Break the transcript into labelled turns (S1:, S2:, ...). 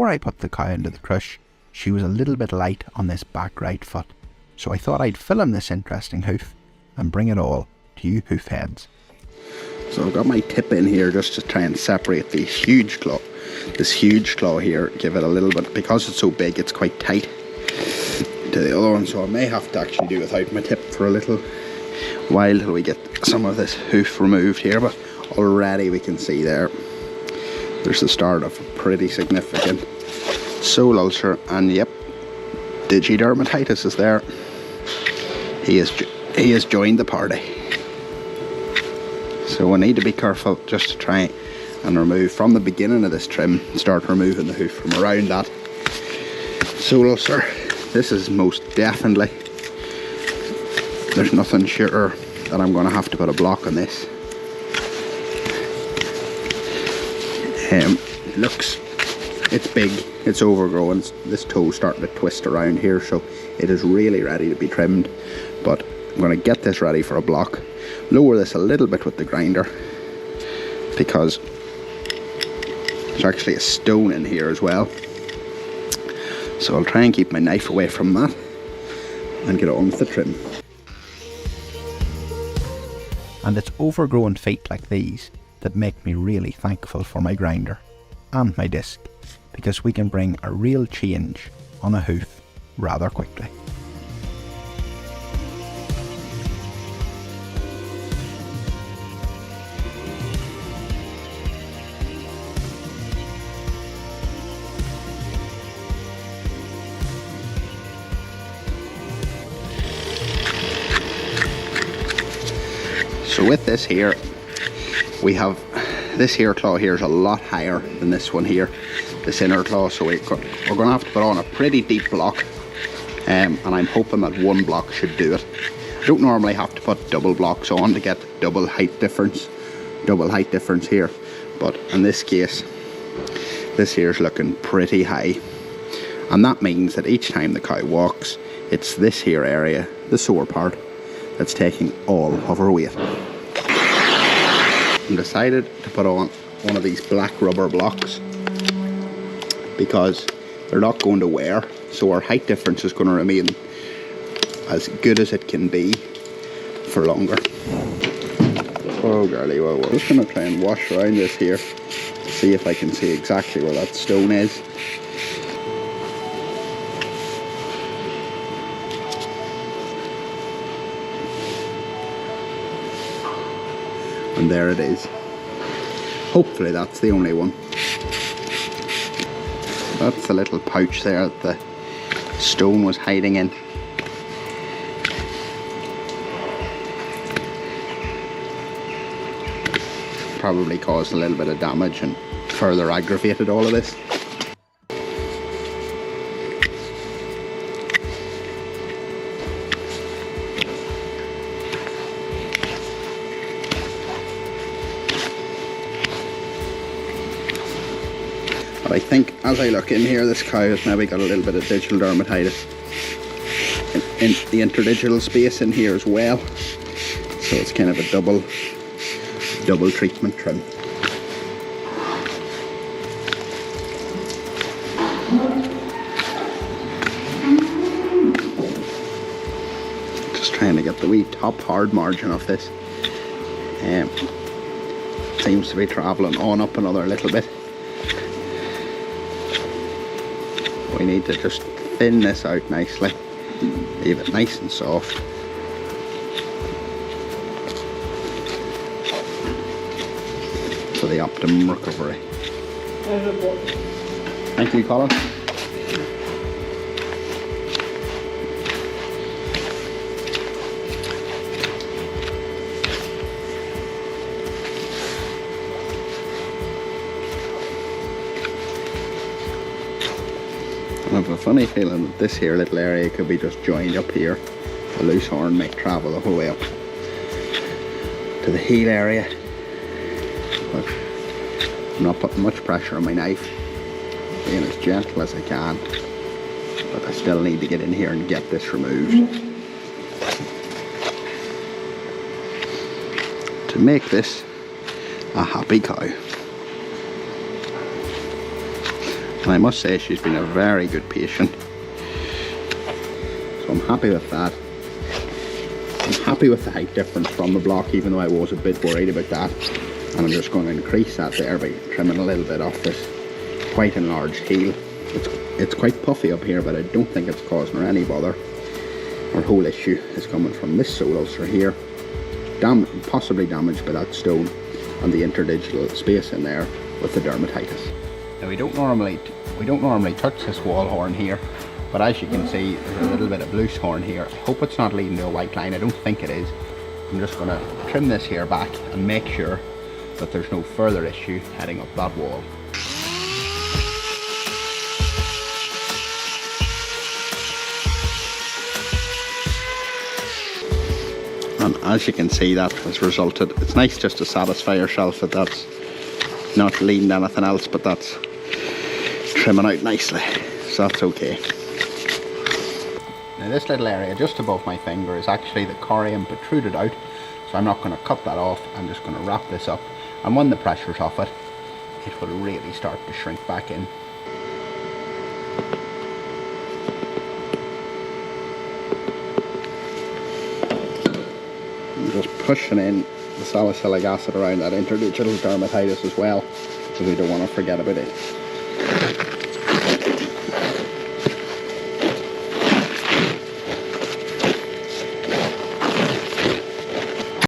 S1: Before I put the cow into the crush, she was a little bit light on this back right foot, so I thought I'd film this interesting hoof and bring it all to you hoof heads. So I've got my tip in here just to try and separate the huge claw. This huge claw here, give it a little bit, because it's so big it's quite tight to the other one, so I may have to actually do without my tip for a little while till we get some of this hoof removed here. But already we can see there's the start of a pretty significant sole ulcer, and yep, digidermatitis is there. He has joined the party. So we need to be careful just to try and remove from the beginning of this trim, start removing the hoof from around that sole ulcer. This is most definitely, there's nothing surer that I'm going to have to put a block on this. It's big, it's overgrown, this toe's starting to twist around here, so it is really ready to be trimmed. But I'm going to get this ready for a block, lower this a little bit with the grinder, because there's actually a stone in here as well. So I'll try and keep my knife away from that and get on with the trim. And it's overgrown feet like these that make me really thankful for my grinder and my disc, because we can bring a real change on a hoof rather quickly. So with this here, we have this here claw here is a lot higher than this one here, this inner claw, so we're going to have to put on a pretty deep block, and I'm hoping that one block should do it. I don't normally have to put double blocks on to get double height difference here, but in this case, this here is looking pretty high, and that means that each time the cow walks, it's this here area, the sore part, that's taking all of her weight. I decided to put on one of these black rubber blocks because they're not going to wear, so our height difference is going to remain as good as it can be for longer. Oh girlie, well, I'm just going to try and wash around this here to see if I can see exactly where that stone is. And there it is. Hopefully that's the only one. That's the little pouch there that the stone was hiding in. Probably caused a little bit of damage and further aggravated all of this. But I think as I look in here, this cow has maybe got a little bit of digital dermatitis in the interdigital space in here as well. So it's kind of a double treatment trim. Just trying to get the wee top hard margin of this. Seems to be travelling on up another little bit. We need to just thin this out nicely, leave it nice and soft. For the optimum recovery. Thank you, Colin. I have a funny feeling that this here little area could be just joined up here. The loose horn may travel the whole way up to the heel area. But I'm not putting much pressure on my knife, being as gentle as I can. But I still need to get in here and get this removed to make this a happy cow. And I must say she's been a very good patient. So I'm happy with that. I'm happy with the height difference from the block, even though I was a bit worried about that. And I'm just going to increase that there by trimming a little bit off this quite enlarged heel. It's quite puffy up here, but I don't think it's causing her any bother. Our whole issue is coming from this sole ulcer here, possibly damaged by that stone and the interdigital space in there with the dermatitis. Now we don't normally touch this wall horn here, but as you can see, there's a little bit of loose horn here. I hope it's not leading to a white line. I don't think it is. I'm just going to trim this here back and make sure that there's no further issue heading up that wall. And as you can see, that has resulted. It's nice just to satisfy yourself that that's not leading to anything else, but that's trimming out nicely, so that's okay. Now this little area just above my finger is actually the corium protruded out, so I'm not going to cut that off. I'm just going to wrap this up, and when the pressure's off it, it will really start to shrink back in. I'm just pushing in the salicylic acid around that interdigital dermatitis as well, because we don't want to forget about it.